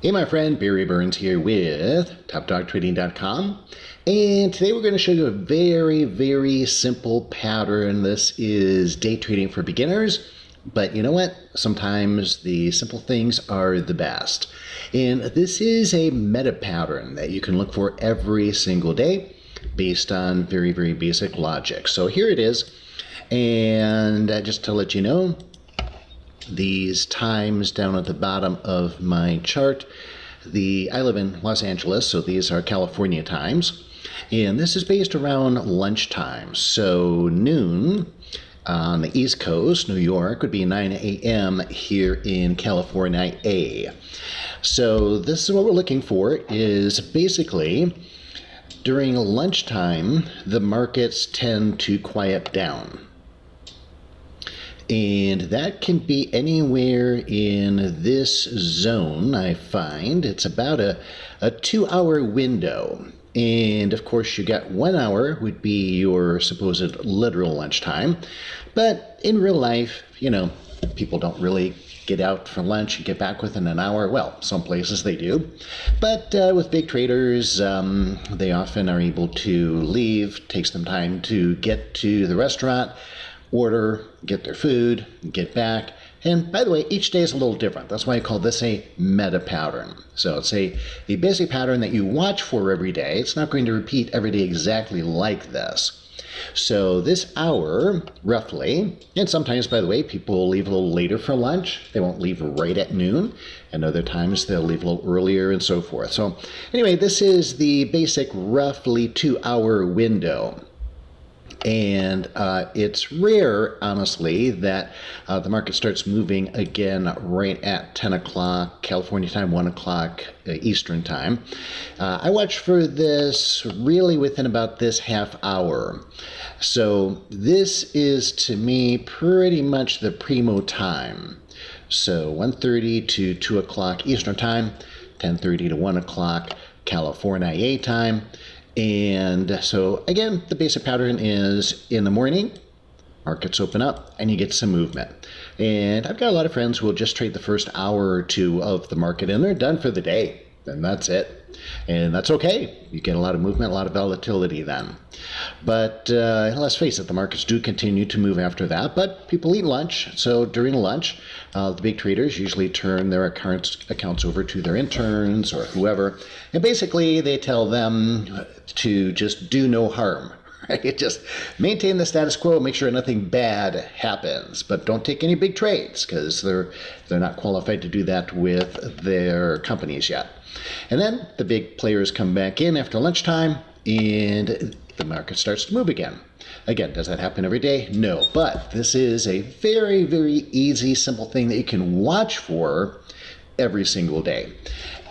Hey, my friend, Barry Burns here with TopDogTrading.com, and today we're going to show you a very simple pattern. This is day trading for beginners, but you know what? Sometimes the simple things are the best. And this is a meta pattern that you can look for every single day based on very basic logic. So here it is, and just to let you know, these times down at the bottom of my chart. I live in Los Angeles, so these are California times. And this is based around lunchtime. So noon on the East Coast, New York, would be 9 a.m. here in California. So this is what we're looking for, is basically during lunchtime, the markets tend to quiet down. And that can be anywhere in this zone, I find. It's about a 2-hour window. And of course, you got 1 hour would be your supposed literal lunchtime. But in real life, you know, people don't really get out for lunch and get back within an hour. Well, some places they do. But with big traders, they often are able to leave. Takes them time to get to the restaurant, order, get their food, get back. And by the way, each day is a little different. That's why I call this a meta pattern. So it's a basic pattern that you watch for every day. It's not going to repeat every day exactly like this. So this hour, roughly, and sometimes, by the way, people will leave a little later for lunch. They won't leave right at noon, and other times they'll leave a little earlier and so forth. So anyway, this is the basic roughly 2-hour window. And it's rare, honestly, that the market starts moving again right at 10 o'clock California time, 1 o'clock Eastern time. I watch for this really within about this half hour. So this is, to me, pretty much the primo time. So 1:30 to 2 o'clock Eastern time, 10:30 to 1 o'clock California time. And so again, the basic pattern is in the morning, markets open up and you get some movement. And I've got a lot of friends who will just trade the first hour or two of the market and they're done for the day. And that's it. And that's okay. You get a lot of movement, a lot of volatility then. But let's face it, the markets do continue to move after that. But people eat lunch. So during lunch, the big traders usually turn their accounts over to their interns or whoever. And basically, they tell them to just do no harm. Right? Just maintain the status quo, make sure nothing bad happens, but don't take any big trades because they're not qualified to do that with their companies yet. And then the big players come back in after lunchtime and the market starts to move again. Again, does that happen every day? No, but this is a very easy, simple thing that you can watch for every single day.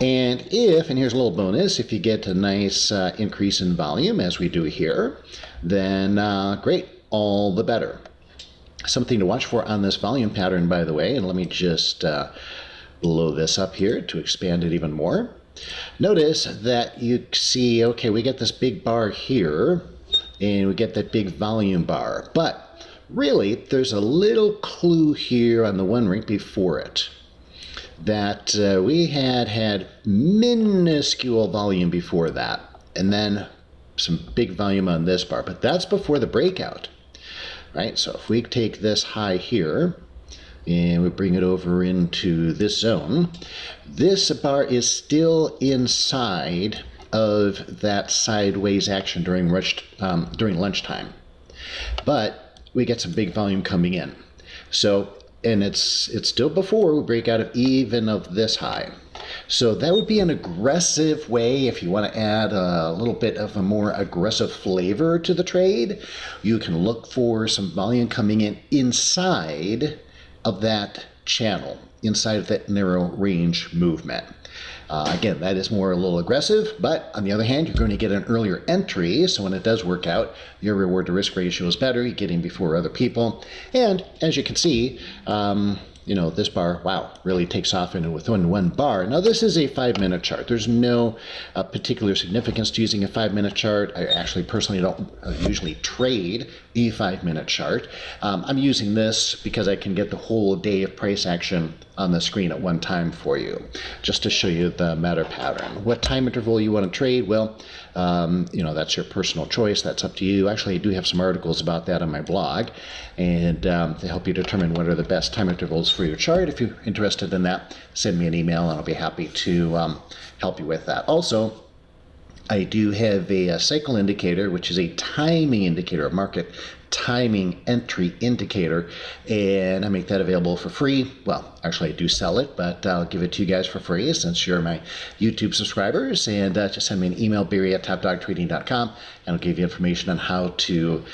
And here's a little bonus, if you get a nice increase in volume, as we do here, then great, all the better. Something to watch for on this volume pattern, by the way, and let me just blow this up here to expand it even more. Notice that you see, okay, we get this big bar here, and we get that big volume bar, but really, there's a little clue here on the one right before it, that we had minuscule volume before that, and then some big volume on this bar, but that's before the breakout, right? So if we take this high here and we bring it over into this zone, this bar is still inside of that sideways action during lunchtime, but we get some big volume coming in. So and it's still before we break out of this high. So that would be an aggressive way if you want to add a little bit of a more aggressive flavor to the trade. You can look for some volume coming in inside of that channel, inside of that narrow range movement. Again, that is more a little aggressive, but on the other hand, you're going to get an earlier entry, so when it does work out, your reward to risk ratio is better, you get in before other people, and as you can see, this bar, wow, really takes off within one bar. Now, this is a 5-minute chart. There's no particular significance to using a 5-minute chart. I actually personally don't usually trade a 5-minute chart. I'm using this because I can get the whole day of price action on the screen at one time for you, just to show you the matter pattern. What time interval you want to trade? Well, that's your personal choice. That's up to you. Actually, I do have some articles about that on my blog, and to help you determine what are the best time intervals for your chart. If you're interested in that, send me an email and I'll be happy to help you with that. Also, I do have a cycle indicator, which is a timing indicator, a market timing entry indicator, and I make that available for free. Well, actually I do sell it, but I'll give it to you guys for free since you're my YouTube subscribers, and just send me an email, barry@topdogtrading.com, and I'll give you information on how to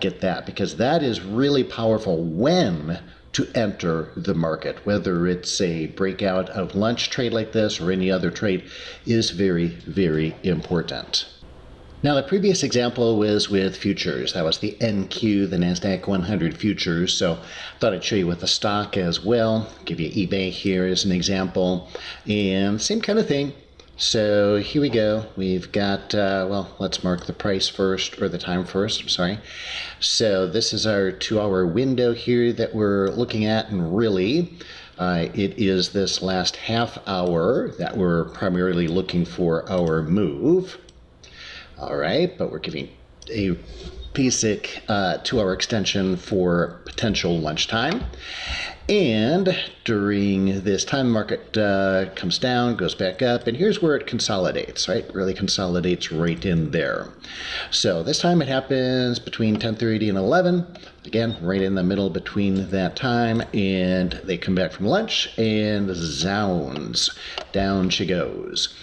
get that, because that is really powerful when to enter the market. Whether it's a breakout of lunch trade like this or any other trade is very, very important. Now, the previous example was with futures. That was the NQ, the NASDAQ 100 futures. So I thought I'd show you with the stock as well. Give you eBay here as an example. And same kind of thing. So here we go. We've got, let's mark the price first, or the time first, I'm sorry. So this is our 2-hour window here that we're looking at, and really, it is this last half hour that we're primarily looking for our move. All right, but we're giving a basic 2-hour extension for potential lunchtime. And during this time, the market comes down, goes back up, and here's where it consolidates, right? It really consolidates right in there. So this time it happens between 10:30 and 11. Again, right in the middle between that time, and they come back from lunch, and zounds, down she goes.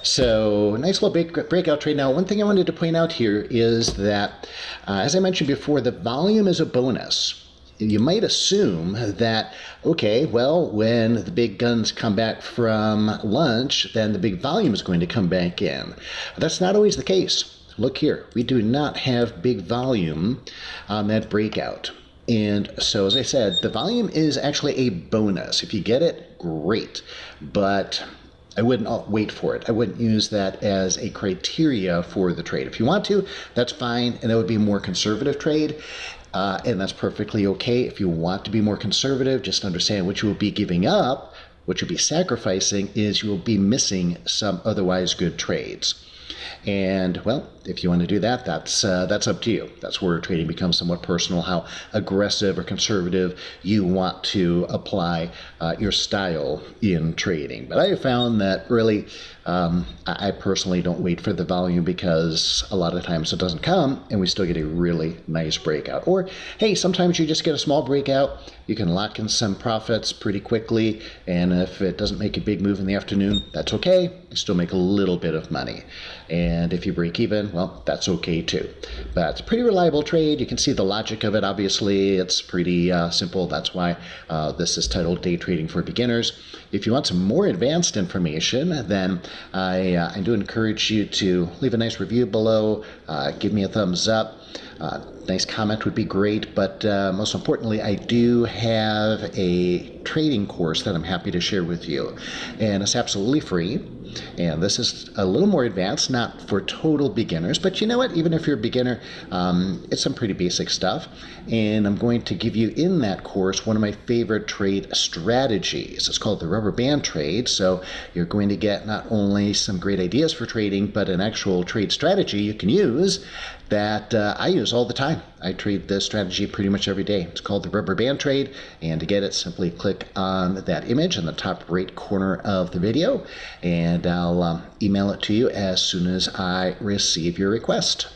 So nice little breakout trade. Now, one thing I wanted to point out here is that, as I mentioned before, the volume is a bonus. You might assume that, okay, well, when the big guns come back from lunch, then the big volume is going to come back in. That's not always the case. Look here, we do not have big volume on that breakout. And so, as I said, the volume is actually a bonus. If you get it, great. But I wouldn't wait for it. I wouldn't use that as a criteria for the trade. If you want to, that's fine, and that would be a more conservative trade. And that's perfectly okay. If you want to be more conservative, just understand what you will be giving up, what you'll be sacrificing is you will be missing some otherwise good trades. And, well, if you want to do that, that's up to you. That's where trading becomes somewhat personal, how aggressive or conservative you want to apply your style in trading. But I have found that really, I personally don't wait for the volume, because a lot of times it doesn't come and we still get a really nice breakout. Or, hey, sometimes you just get a small breakout. You can lock in some profits pretty quickly, and if it doesn't make a big move in the afternoon, that's okay. You still make a little bit of money. And if you break even, well, that's okay too. But it's a pretty reliable trade. You can see the logic of it. Obviously, it's pretty simple. That's why this is titled Day Trading for Beginners. If you want some more advanced information, then I do encourage you to leave a nice review below. Give me a thumbs up. Nice comment would be great, but most importantly, I do have a trading course that I'm happy to share with you, and it's absolutely free. And this is a little more advanced, not for total beginners, but you know what? Even if you're a beginner, it's some pretty basic stuff. And I'm going to give you in that course one of my favorite trade strategies. It's called the rubber band trade. So you're going to get not only some great ideas for trading, but an actual trade strategy you can use that I use all the time. I trade this strategy pretty much every day. It's called the rubber band trade, and to get it, simply click on that image in the top right corner of the video, and I'll email it to you as soon as I receive your request.